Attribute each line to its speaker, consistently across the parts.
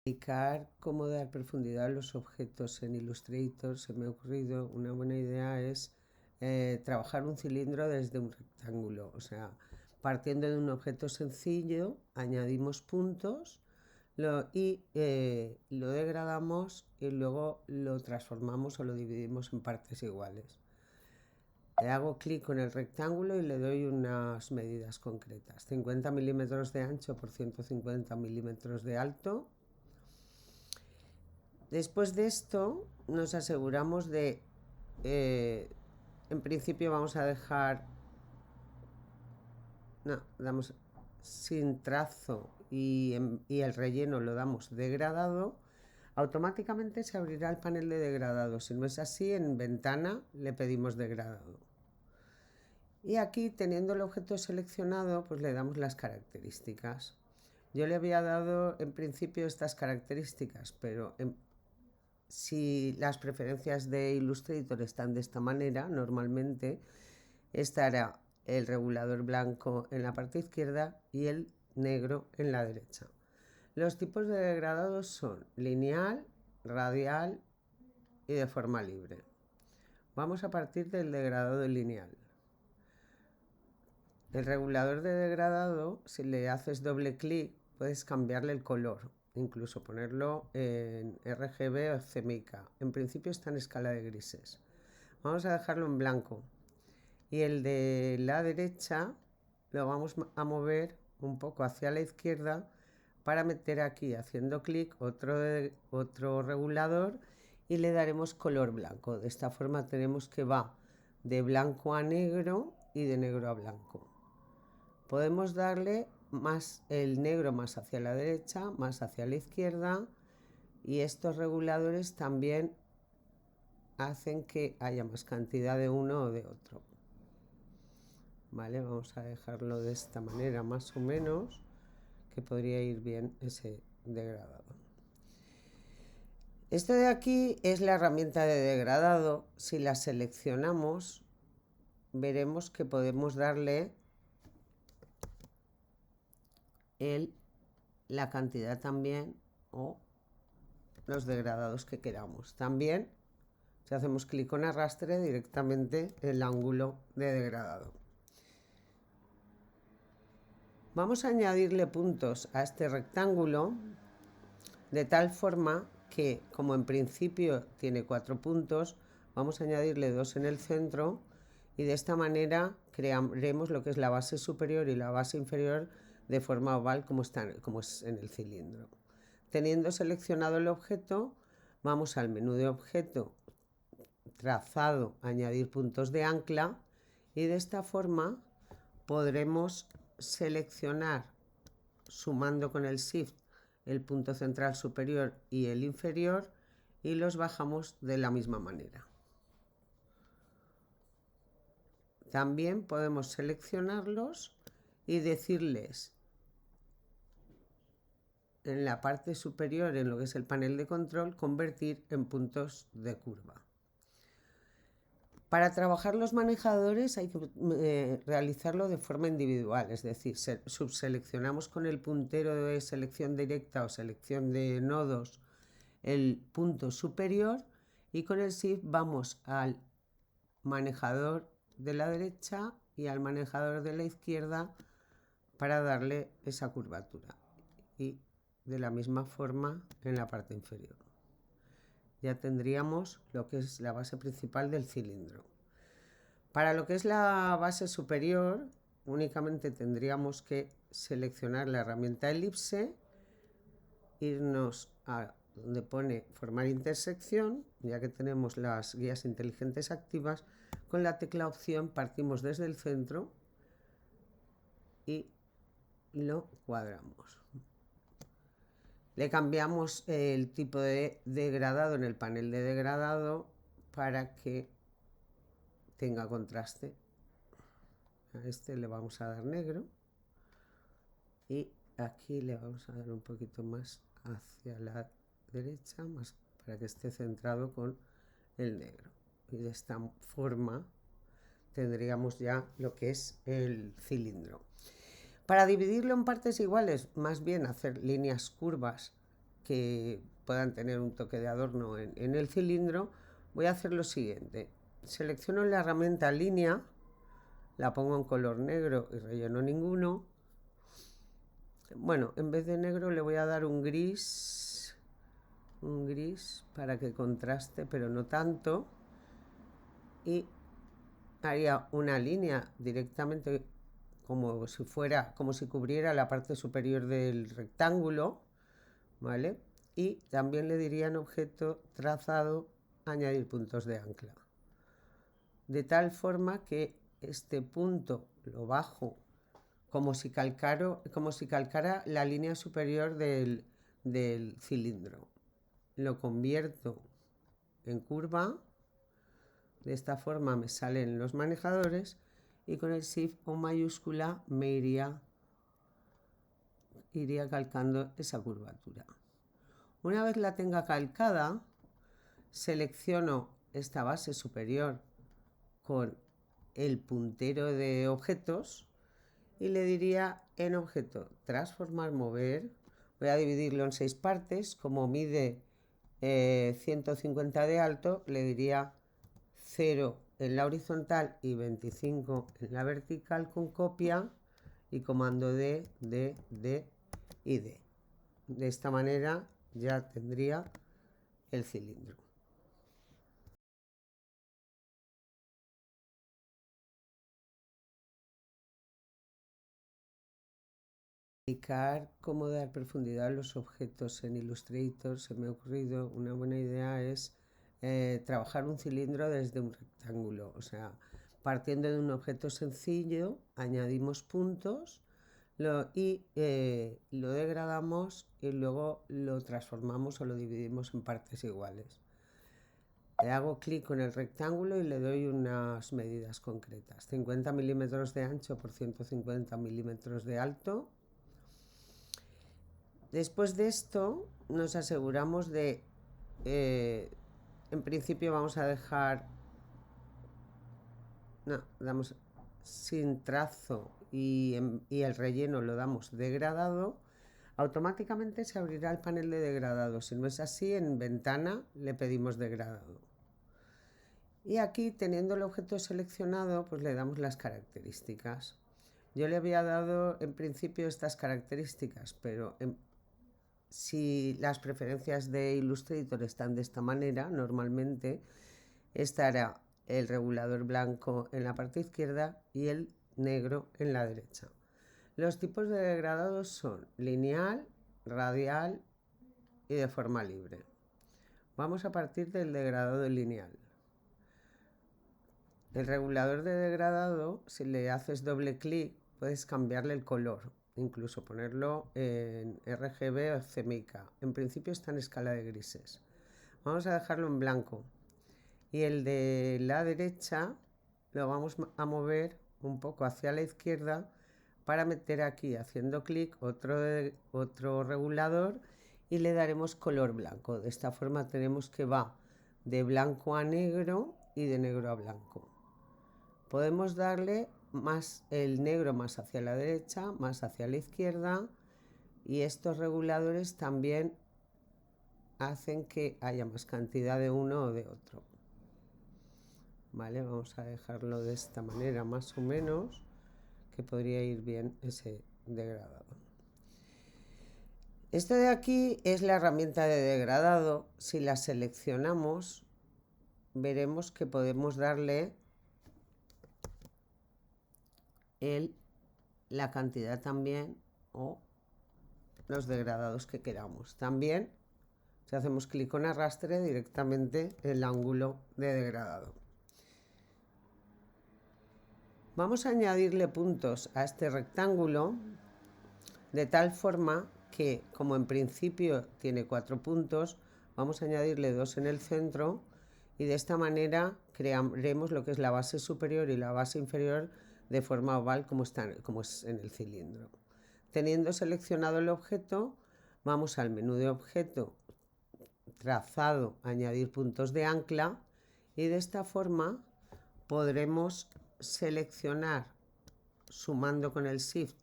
Speaker 1: Explicar cómo dar profundidad a los objetos en Illustrator, se me ha ocurrido una buena idea es trabajar un cilindro desde un rectángulo, o sea, partiendo de un objeto sencillo, añadimos puntos lo degradamos y luego lo transformamos o lo dividimos en partes iguales. Le hago clic con el rectángulo y le doy unas medidas concretas: 50 milímetros de ancho por 150 milímetros de alto. Después de esto nos aseguramos de, en principio vamos a dejar, no, damos sin trazo y el relleno lo damos degradado. Automáticamente se abrirá el panel de degradado. Si no es así, en ventana le pedimos degradado. Y aquí, teniendo el objeto seleccionado, pues le damos las características. Yo le había dado en principio estas características, pero si las preferencias de Illustrator están de esta manera, normalmente estará el regulador blanco en la parte izquierda y el negro en la derecha. Los tipos de degradados son lineal, radial y de forma libre. Vamos a partir del degradado lineal. El regulador de degradado, si le haces doble clic, puedes cambiarle el color, incluso ponerlo en RGB o CMYK. En principio está en escala de grises. Vamos a dejarlo en blanco. Y el de la derecha lo vamos a mover un poco hacia la izquierda para meter aquí, haciendo clic, otro regulador y le daremos color blanco. De esta forma tenemos que va de blanco a negro y de negro a blanco. Podemos darle más el negro más hacia la derecha, más hacia la izquierda, y estos reguladores también hacen que haya más cantidad de uno o de otro. Vale, vamos a dejarlo de esta manera más o menos, que podría ir bien ese degradado. Esto de aquí es la herramienta de degradado. Si la seleccionamos, veremos que podemos darle la cantidad también o los degradados que queramos. También, si hacemos clic con arrastre, directamente el ángulo de degradado. Vamos a añadirle puntos a este rectángulo de tal forma que, como en principio tiene 4 puntos, vamos a añadirle 2 en el centro y de esta manera crearemos lo que es la base superior y la base inferior de forma oval como es en el cilindro. Teniendo seleccionado el objeto, vamos al menú de objeto, trazado, añadir puntos de ancla, y de esta forma podremos seleccionar, sumando con el Shift, el punto central superior y el inferior, y los bajamos de la misma manera. También podemos seleccionarlos y decirles en la parte superior, en lo que es el panel de control, convertir en puntos de curva. Para trabajar los manejadores hay que realizarlo de forma individual, es decir, subseleccionamos con el puntero de selección directa o selección de nodos el punto superior y con el Shift vamos al manejador de la derecha y al manejador de la izquierda para darle esa curvatura, y de la misma forma en la parte inferior. Ya tendríamos lo que es la base principal del cilindro. Para lo que es la base superior, únicamente tendríamos que seleccionar la herramienta elipse, irnos a donde pone formar intersección, ya que tenemos las guías inteligentes activas. Con la tecla opción partimos desde el centro y lo cuadramos. Le cambiamos el tipo de degradado en el panel de degradado para que tenga contraste. A este le vamos a dar negro y aquí le vamos a dar un poquito más hacia la derecha, más para que esté centrado con el negro. Y de esta forma tendríamos ya lo que es el cilindro. Para dividirlo en partes iguales, más bien hacer líneas curvas que puedan tener un toque de adorno en el cilindro, voy a hacer lo siguiente. Selecciono la herramienta línea, la pongo en color negro y relleno ninguno. Bueno, en vez de negro le voy a dar un gris para que contraste, pero no tanto. Y haría una línea directamente como si cubriera la parte superior del rectángulo, ¿vale? Y también le diría en objeto trazado añadir puntos de ancla. De tal forma que este punto lo bajo como si calcara la línea superior del cilindro. Lo convierto en curva. De esta forma me salen los manejadores y con el Shift o mayúscula me iría calcando esa curvatura. Una vez la tenga calcada, selecciono esta base superior con el puntero de objetos y le diría en objeto transformar, mover. Voy a dividirlo en 6 partes. Como mide 150 de alto, le diría 0 en la horizontal y 25 en la vertical con copia y comando D, D, D y D. De esta manera ya tendría el cilindro. Explicar cómo dar profundidad a los objetos en Illustrator, se me ha ocurrido una buena idea es trabajar un cilindro desde un rectángulo, o sea, partiendo de un objeto sencillo, añadimos puntos lo degradamos y luego lo transformamos o lo dividimos en partes iguales. Le hago clic con el rectángulo y le doy unas medidas concretas: 50 milímetros de ancho por 150 milímetros de alto. Después de esto nos aseguramos de, en principio vamos a dejar, no, damos sin trazo y el relleno lo damos degradado. Automáticamente se abrirá el panel de degradado. Si no es así, en ventana le pedimos degradado. Y aquí, teniendo el objeto seleccionado, pues le damos las características. Yo le había dado en principio estas características, pero si las preferencias de Illustrator están de esta manera, normalmente estará el regulador blanco en la parte izquierda y el negro en la derecha. Los tipos de degradados son lineal, radial y de forma libre. Vamos a partir del degradado lineal. El regulador de degradado, si le haces doble clic, puedes cambiarle el color, incluso ponerlo en RGB o CMYK. En principio está en escala de grises. Vamos a dejarlo en blanco. Y el de la derecha lo vamos a mover un poco hacia la izquierda para meter aquí, haciendo clic, otro regulador y le daremos color blanco. De esta forma tenemos que va de blanco a negro y de negro a blanco. Podemos darle más el negro más hacia la derecha, más hacia la izquierda, y estos reguladores también hacen que haya más cantidad de uno o de otro. Vale, vamos a dejarlo de esta manera más o menos, que podría ir bien ese degradado. Esto de aquí es la herramienta de degradado. Si la seleccionamos, veremos que podemos darle la cantidad también o los degradados que queramos. También, si hacemos clic con arrastre, directamente el ángulo de degradado. Vamos a añadirle puntos a este rectángulo de tal forma que, como en principio tiene 4 puntos, vamos a añadirle 2 en el centro y de esta manera crearemos lo que es la base superior y la base inferior de forma oval como es en el cilindro. Teniendo seleccionado el objeto, vamos al menú de objeto, trazado, añadir puntos de ancla, y de esta forma podremos seleccionar, sumando con el Shift,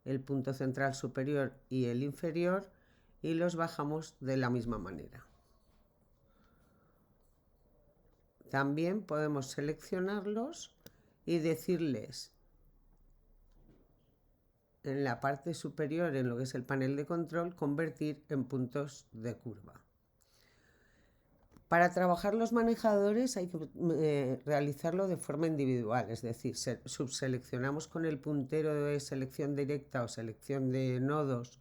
Speaker 1: el punto central superior y el inferior, y los bajamos de la misma manera. También podemos seleccionarlos y decirles en la parte superior, en lo que es el panel de control, convertir en puntos de curva. Para trabajar los manejadores hay que realizarlo de forma individual, es decir, subseleccionamos con el puntero de selección directa o selección de nodos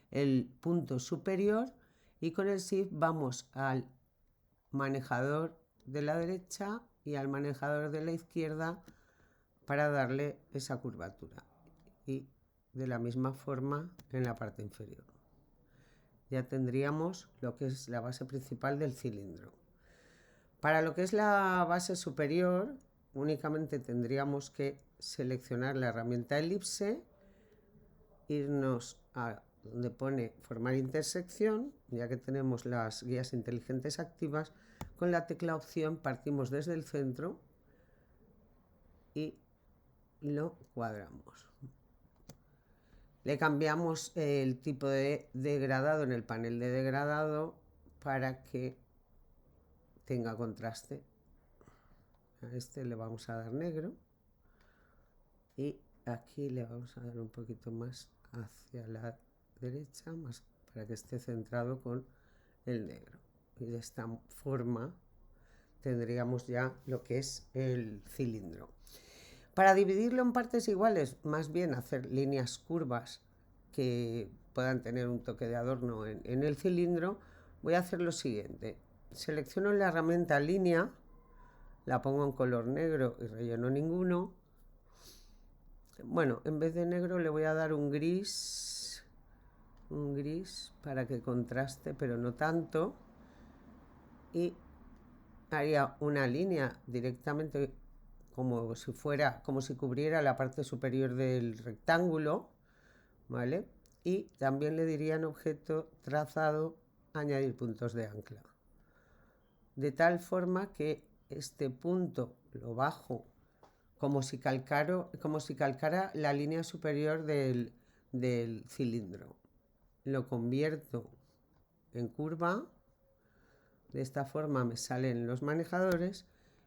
Speaker 1: el punto superior y con el Shift vamos al manejador de la derecha y al manejador de la izquierda para darle esa curvatura. Y de la misma forma en la parte inferior. Ya tendríamos lo que es la base principal del cilindro. Para lo que es la base superior, únicamente tendríamos que seleccionar la herramienta elipse, irnos a donde pone formar intersección, ya que tenemos las guías inteligentes activas, con la tecla opción partimos desde el centro y lo cuadramos. Le cambiamos el tipo de degradado en el panel de degradado para que tenga contraste. A este le vamos a dar negro y aquí le vamos a dar un poquito más hacia la derecha, más para que esté centrado con el negro. Y de esta forma tendríamos ya lo que es el cilindro. Para dividirlo en partes iguales, más bien hacer líneas curvas que puedan tener un toque de adorno en el cilindro, voy a hacer lo siguiente. Selecciono la herramienta línea, la pongo en color negro y relleno ninguno. Bueno, en vez de negro le voy a dar un gris para que contraste, pero no tanto. Y haría una línea directamente como si cubriera la parte superior del rectángulo, ¿vale? Y también le diría en objeto trazado añadir puntos de ancla. De tal forma que este punto lo bajo como si calcara la línea superior del cilindro. Lo convierto en curva. De esta forma me salen los manejadores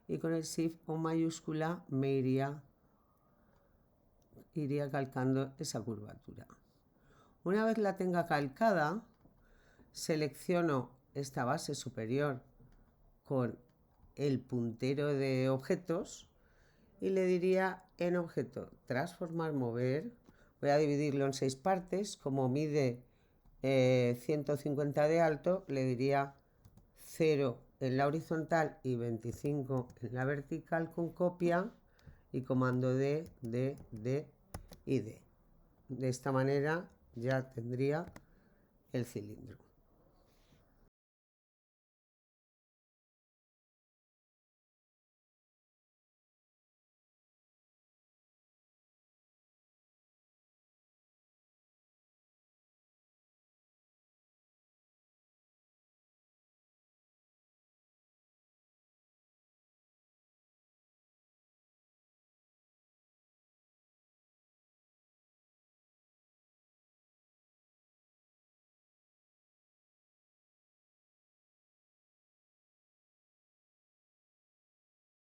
Speaker 1: y con el Shift o mayúscula me iría calcando esa curvatura. Una vez la tenga calcada, selecciono esta base superior con el puntero de objetos y le diría en objeto transformar, mover. Voy a dividirlo en 6 partes. Como mide 150 de alto, le diría 0 en la horizontal y 25 en la vertical con copia y comando D, D, D y D. De esta manera ya tendría el cilindro.